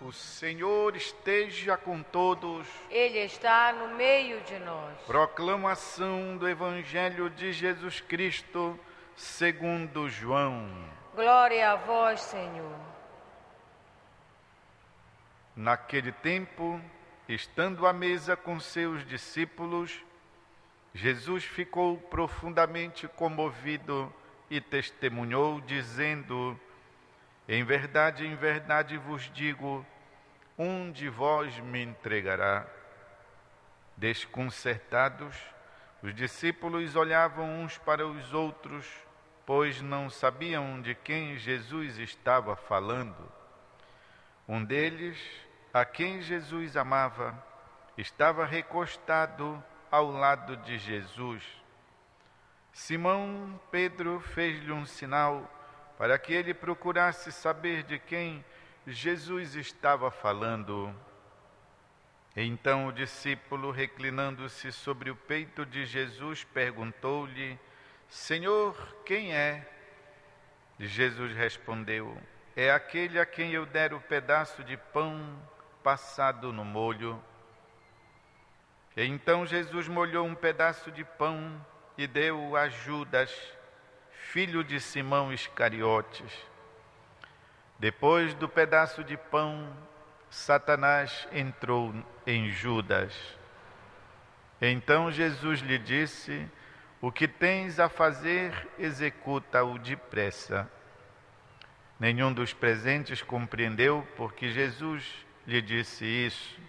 O Senhor esteja com todos. Ele está no meio de nós. Proclamação do Evangelho de Jesus Cristo, segundo João. Glória a vós, Senhor. Naquele tempo, estando à mesa com seus discípulos, Jesus ficou profundamente comovido e testemunhou, dizendo: em verdade vos digo, um de vós me entregará. Desconcertados, os discípulos olhavam uns para os outros, pois não sabiam de quem Jesus estava falando. Um deles, a quem Jesus amava, estava recostado ao lado de Jesus. Simão Pedro fez-lhe um sinal para que ele procurasse saber de quem Jesus estava falando. Então o discípulo, reclinando-se sobre o peito de Jesus, perguntou-lhe: Senhor, quem é? Jesus respondeu: é aquele a quem eu der o pedaço de pão passado no molho. E então Jesus molhou um pedaço de pão e deu a Judas, filho de Simão Iscariotes. Depois do pedaço de pão, Satanás entrou em Judas. Então Jesus lhe disse: o que tens a fazer, executa-o depressa. Nenhum dos presentes compreendeu porque Jesus lhe disse isso.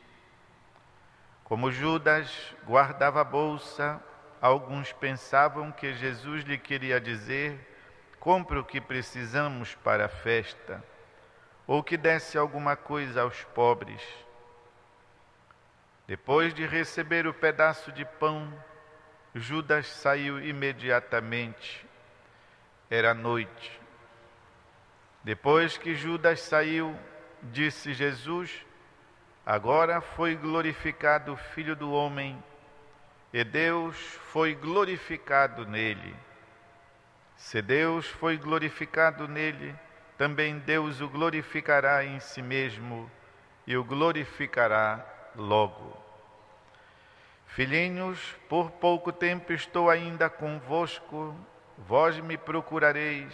Como Judas guardava a bolsa, alguns pensavam que Jesus lhe queria dizer: compre o que precisamos para a festa, ou que desse alguma coisa aos pobres. Depois de receber o pedaço de pão, Judas saiu imediatamente. Era noite. Depois que Judas saiu, disse Jesus: agora foi glorificado o Filho do Homem, e Deus foi glorificado nele. Se Deus foi glorificado nele, também Deus o glorificará em si mesmo e o glorificará logo. Filhinhos, por pouco tempo estou ainda convosco, vós me procurareis,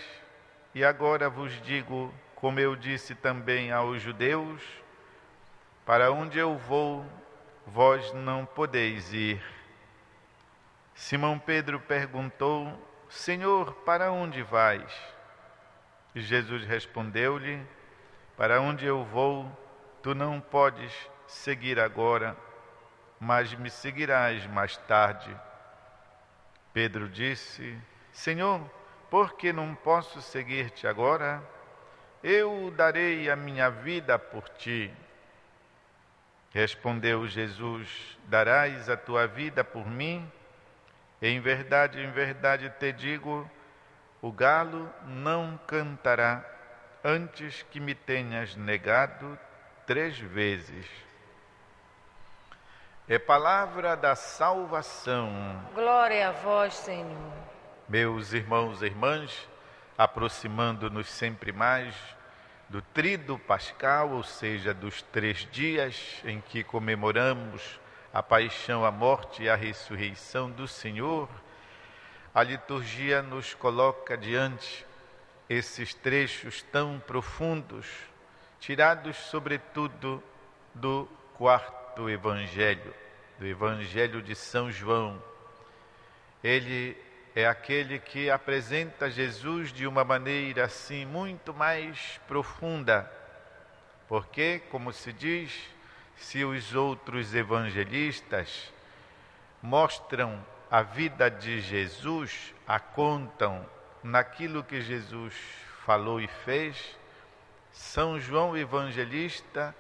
e agora vos digo, como eu disse também aos judeus: para onde eu vou, vós não podeis ir. Simão Pedro perguntou: Senhor, para onde vais? E Jesus respondeu-lhe: para onde eu vou, tu não podes seguir agora, mas me seguirás mais tarde. Pedro disse: Senhor, por que não posso seguir-te agora? Eu darei a minha vida por ti. Respondeu Jesus: darás a tua vida por mim? Em verdade te digo, o galo não cantará antes que me tenhas negado 3 vezes. É palavra da salvação. Glória a vós, Senhor. Meus irmãos e irmãs, aproximando-nos sempre mais do tríduo pascal, ou seja, dos 3 dias em que comemoramos a paixão, a morte e a ressurreição do Senhor, a liturgia nos coloca diante esses trechos tão profundos, tirados sobretudo do 4º Evangelho, do Evangelho de São João. Ele é aquele que apresenta Jesus de uma maneira assim muito mais profunda, porque, como se diz, se os outros evangelistas mostram a vida de Jesus, a contam naquilo que Jesus falou e fez, São João Evangelista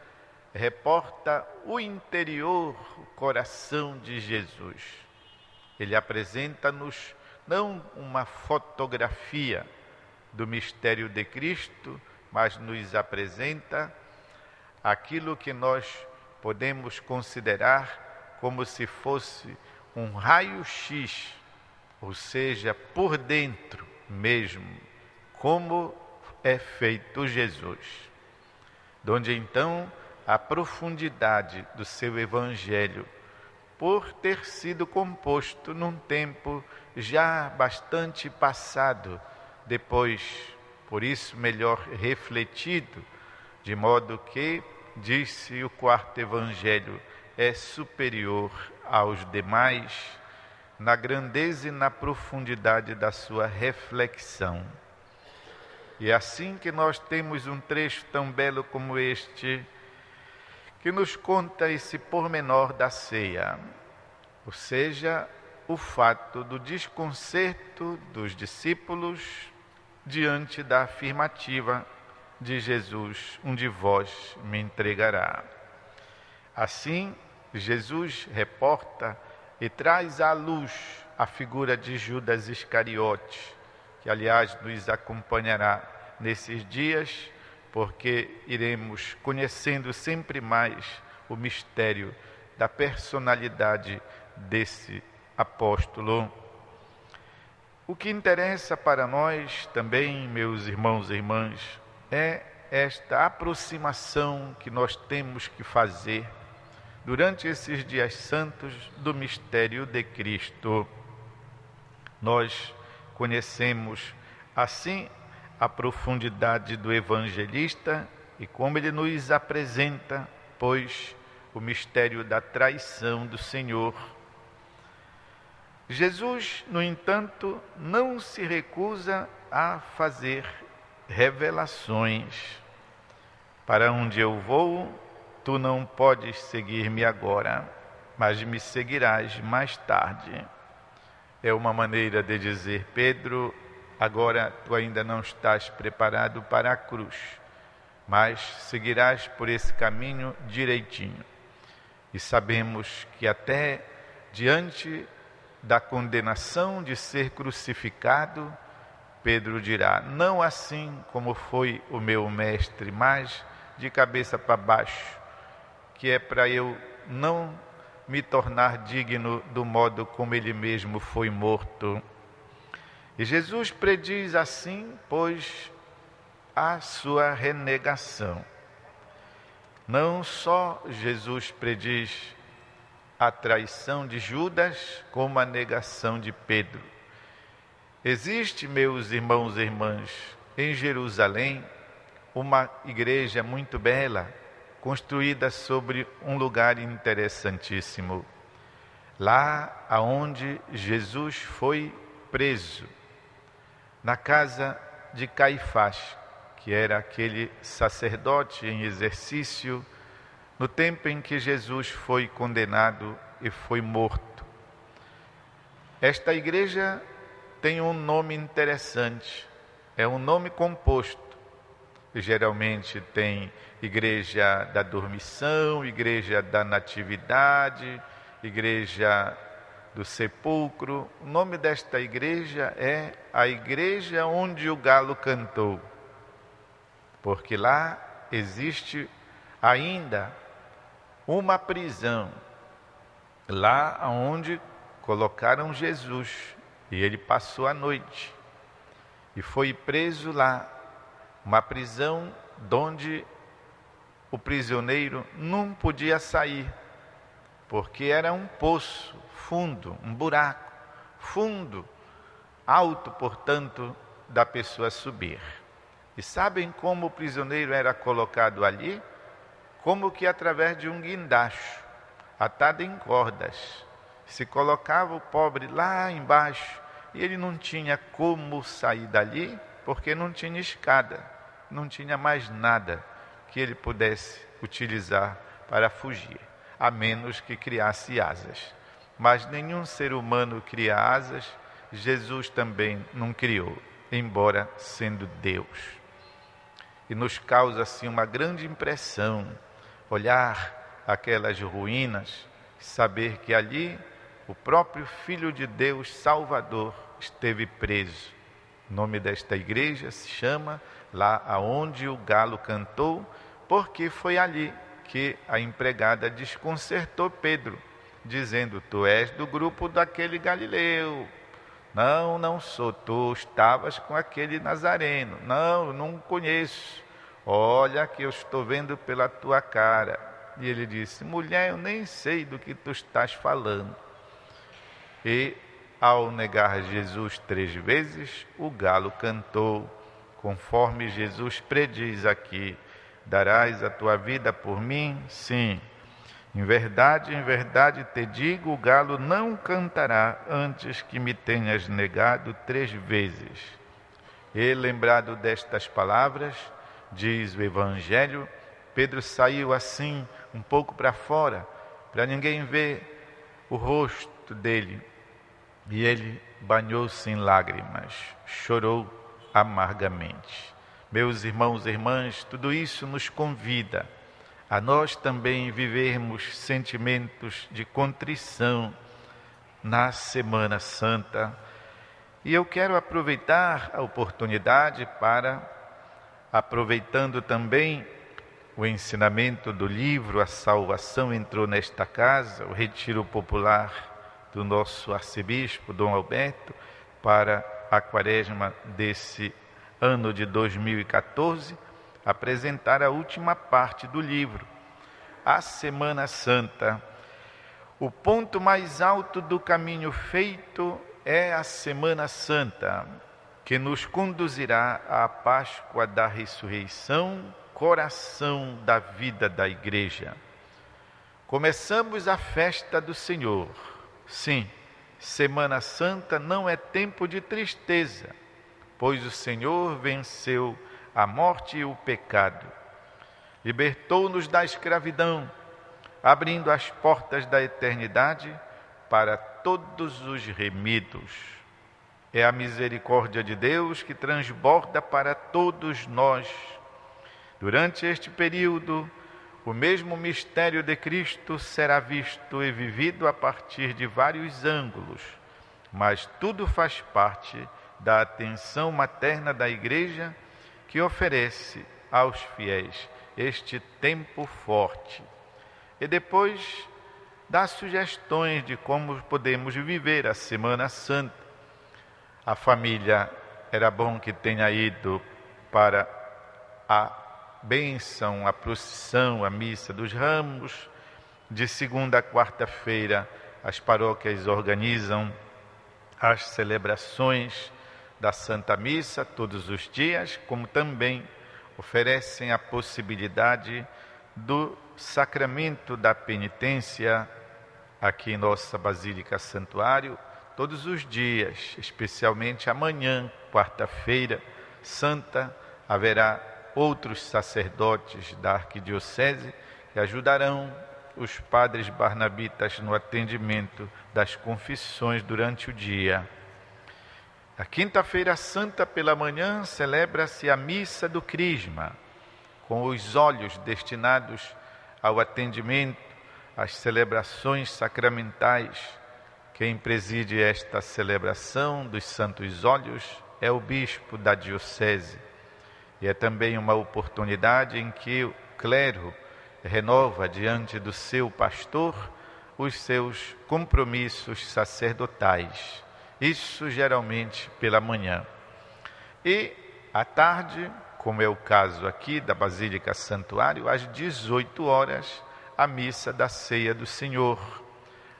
reporta o interior, o coração de Jesus. Ele apresenta-nos não uma fotografia do mistério de Cristo, mas nos apresenta aquilo que nós podemos considerar como se fosse um raio-x, ou seja, por dentro mesmo, como é feito Jesus. Donde então a profundidade do seu Evangelho, por ter sido composto num tempo já bastante passado, depois, por isso, melhor refletido, de modo que, disse o quarto Evangelho, é superior aos demais na grandeza e na profundidade da sua reflexão. E é assim que nós temos um trecho tão belo como este, que nos conta esse pormenor da ceia, ou seja, o fato do desconcerto dos discípulos diante da afirmativa de Jesus: um de vós me entregará. Assim, Jesus reporta e traz à luz a figura de Judas Iscariote, que aliás nos acompanhará nesses dias, porque iremos conhecendo sempre mais o mistério da personalidade desse apóstolo. O que interessa para nós também, meus irmãos e irmãs, é esta aproximação que nós temos que fazer durante esses dias santos do mistério de Cristo. Nós conhecemos assim a profundidade do evangelista e como ele nos apresenta, pois, o mistério da traição do Senhor. Jesus, no entanto, não se recusa a fazer revelações. Para onde eu vou, tu não podes seguir-me agora, mas me seguirás mais tarde. É uma maneira de dizer: Pedro, agora tu ainda não estás preparado para a cruz, mas seguirás por esse caminho direitinho. E sabemos que até diante da condenação de ser crucificado, Pedro dirá: não assim como foi o meu mestre, mas de cabeça para baixo, que é para eu não me tornar digno do modo como ele mesmo foi morto. E Jesus prediz assim, pois, a sua renegação. Não só Jesus prediz a traição de Judas, como a negação de Pedro. Existe, meus irmãos e irmãs, em Jerusalém, uma igreja muito bela, construída sobre um lugar interessantíssimo. Lá aonde Jesus foi preso, na casa de Caifás, que era aquele sacerdote em exercício, no tempo em que Jesus foi condenado e foi morto. Esta igreja tem um nome interessante, é um nome composto. Geralmente tem igreja da dormição, igreja da natividade, igreja do sepulcro. O nome desta igreja é a igreja onde o galo cantou, porque lá existe ainda uma prisão, lá onde colocaram Jesus, e ele passou a noite e foi preso lá, uma prisão onde o prisioneiro não podia sair, porque era um poço fundo, um buraco fundo, alto, portanto, da pessoa subir. E sabem como o prisioneiro era colocado ali? Como que através de um guindaste, atado em cordas. Se colocava o pobre lá embaixo e ele não tinha como sair dali, porque não tinha escada, não tinha mais nada que ele pudesse utilizar para fugir, a menos que criasse asas. Mas nenhum ser humano cria asas, Jesus também não criou, embora sendo Deus. E nos causa assim uma grande impressão olhar aquelas ruínas, saber que ali o próprio Filho de Deus, Salvador, esteve preso. O nome desta igreja se chama Lá aonde o galo cantou, porque foi ali que a empregada desconcertou Pedro, dizendo: tu és do grupo daquele Galileu. Não, não sou. Tu estavas com aquele Nazareno. Não, não conheço. olha que eu estou vendo pela tua cara. E ele disse: mulher, eu nem sei do que tu estás falando. E ao negar Jesus 3 vezes, o galo cantou, conforme Jesus prediz aqui: darás a tua vida por mim? Sim. Em verdade te digo, o galo não cantará antes que me tenhas negado 3 vezes. E lembrado destas palavras, diz o Evangelho, Pedro saiu assim um pouco para fora, para ninguém ver o rosto dele. E ele banhou-se em lágrimas, chorou amargamente. Meus irmãos e irmãs, tudo isso nos convida a nós também vivermos sentimentos de contrição na Semana Santa. E eu quero aproveitar a oportunidade para, aproveitando também o ensinamento do livro A Salvação Entrou Nesta Casa, o retiro popular do nosso arcebispo, Dom Alberto, para a quaresma desse ano de 2014, apresentar a última parte do livro, a Semana Santa. O ponto mais alto do caminho feito é a Semana Santa, que nos conduzirá à Páscoa da Ressurreição, coração da vida da Igreja. Começamos a festa do Senhor. Sim, Semana Santa não é tempo de tristeza, pois o Senhor venceu a morte e o pecado. Libertou-nos da escravidão, abrindo as portas da eternidade para todos os remidos. É a misericórdia de Deus que transborda para todos nós. Durante este período, o mesmo mistério de Cristo será visto e vivido a partir de vários ângulos, mas tudo faz parte da atenção materna da Igreja, que oferece aos fiéis este tempo forte. E depois dá sugestões de como podemos viver a Semana Santa. A família era bom que tenha ido para a bênção, a procissão, a missa dos ramos. De segunda a quarta-feira, as paróquias organizam as celebrações da Santa Missa todos os dias, como também oferecem a possibilidade do sacramento da penitência aqui em nossa Basílica Santuário, todos os dias, especialmente amanhã, quarta-feira santa, haverá outros sacerdotes da Arquidiocese que ajudarão os padres barnabitas no atendimento das confissões durante o dia. A quinta-feira santa pela manhã celebra-se a missa do Crisma, com os olhos destinados ao atendimento, às celebrações sacramentais. Quem preside esta celebração dos santos olhos é o bispo da diocese. E é também uma oportunidade em que o clero renova diante do seu pastor os seus compromissos sacerdotais. Isso geralmente pela manhã. E à tarde, como é o caso aqui da Basílica Santuário, às 18 horas, a missa da Ceia do Senhor.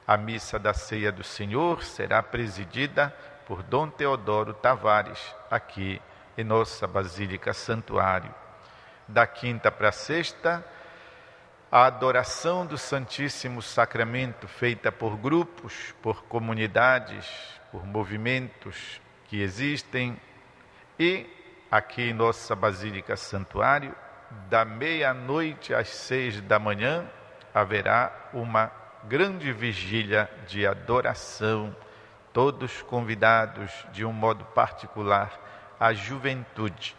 A missa da Ceia do Senhor será presidida por Dom Teodoro Tavares, aqui em nossa Basílica Santuário. Da quinta para a sexta, a adoração do Santíssimo Sacramento, feita por grupos, por comunidades, por movimentos que existem. E aqui em nossa Basílica Santuário, da meia-noite às 6 da manhã, haverá uma grande vigília de adoração, todos convidados de um modo particular, a juventude,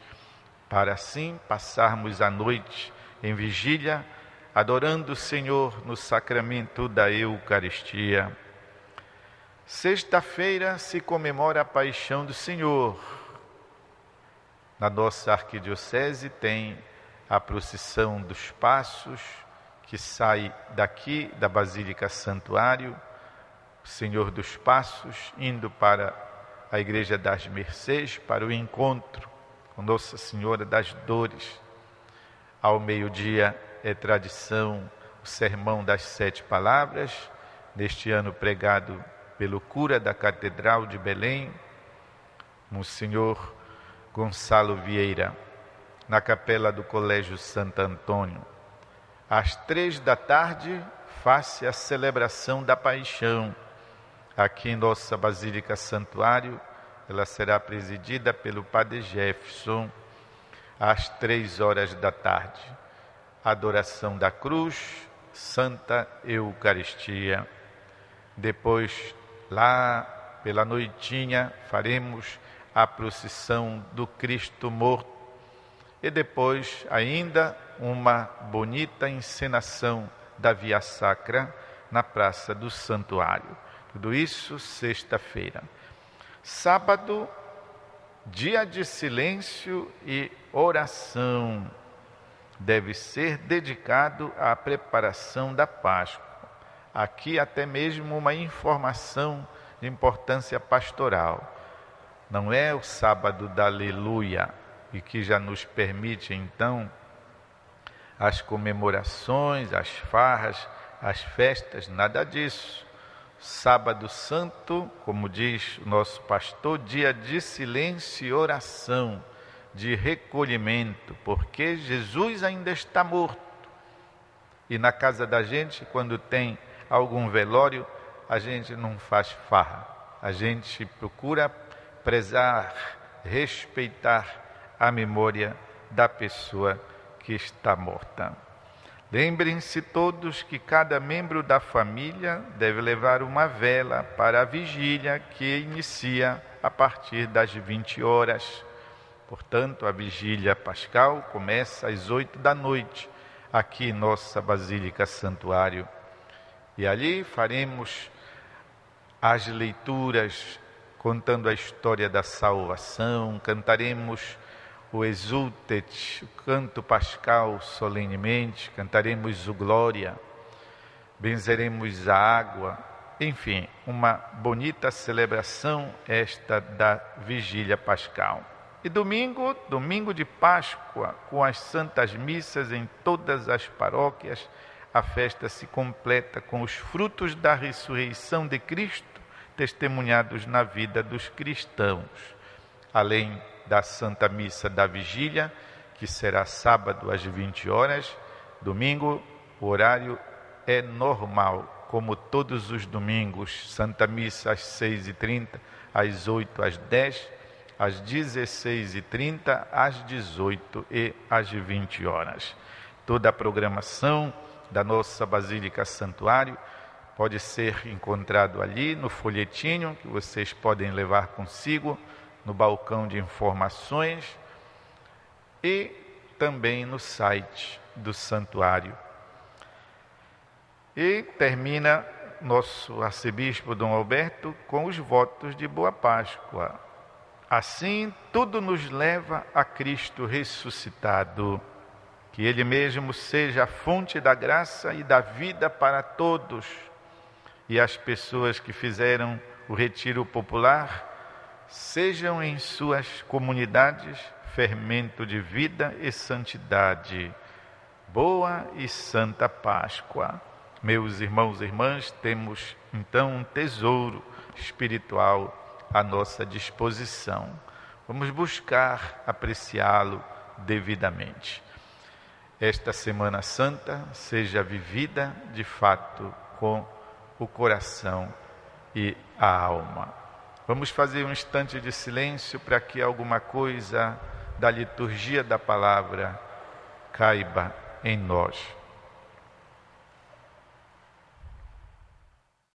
para assim passarmos a noite em vigília, adorando o Senhor no sacramento da Eucaristia. Sexta-feira se comemora a Paixão do Senhor. Na nossa arquidiocese tem a procissão dos Passos, que sai daqui da Basílica Santuário, o Senhor dos Passos, indo para a Igreja das Mercês, para o encontro com Nossa Senhora das Dores. Ao meio-dia é tradição o sermão das 7 palavras, neste ano pregado pelo cura da Catedral de Belém, Monsenhor Gonçalo Vieira, na capela do Colégio Santo Antônio. Às 3 da tarde, faz-se a celebração da Paixão. Aqui em nossa Basílica Santuário, ela será presidida pelo Padre Jefferson, às 3 horas da tarde. Adoração da Cruz, Santa Eucaristia. Depois, lá pela noitinha, faremos a procissão do Cristo morto. E depois, ainda, uma bonita encenação da Via Sacra na Praça do Santuário. Tudo isso sexta-feira. Sábado, dia de silêncio e oração. Deve ser dedicado à preparação da Páscoa. Aqui até mesmo uma informação de importância pastoral. Não é o sábado da Aleluia, e que já nos permite então as comemorações, as farras, as festas, nada disso. Sábado Santo, como diz o nosso pastor, dia de silêncio e oração, de recolhimento, porque Jesus ainda está morto. E na casa da gente, quando tem algum velório, a gente não faz farra, a gente procura prezar, respeitar a memória da pessoa que está morta. Lembrem-se todos que cada membro da família deve levar uma vela para a vigília que inicia a partir das 20 horas. Portanto, a vigília pascal começa às 8 da noite, aqui em nossa Basílica Santuário. E ali faremos as leituras, contando a história da salvação, cantaremos o Exultet, o canto pascal solenemente, cantaremos o Glória, benzeremos a água, enfim, uma bonita celebração esta da vigília pascal. E domingo de Páscoa, com as santas missas em todas as paróquias, a festa se completa com os frutos da ressurreição de Cristo, testemunhados na vida dos cristãos. Além da Santa Missa da Vigília, que será sábado às 20 horas, domingo o horário é normal, como todos os domingos, Santa Missa às 6h30, às 8, às 10, às 16h30, às 18 e às 20 horas. Toda a programação da nossa Basílica Santuário pode ser encontrado ali no folhetinho, que vocês podem levar consigo, no balcão de informações e também no site do santuário. E termina nosso arcebispo Dom Alberto com os votos de Boa Páscoa. Assim, tudo nos leva a Cristo ressuscitado, que Ele mesmo seja a fonte da graça e da vida para todos, e as pessoas que fizeram o retiro popular sejam em suas comunidades fermento de vida e santidade. Boa e Santa Páscoa. Meus irmãos e irmãs, temos então um tesouro espiritual à nossa disposição. Vamos buscar apreciá-lo devidamente. Esta Semana Santa seja vivida de fato com o coração e a alma. Vamos fazer um instante de silêncio para que alguma coisa da liturgia da palavra caiba em nós.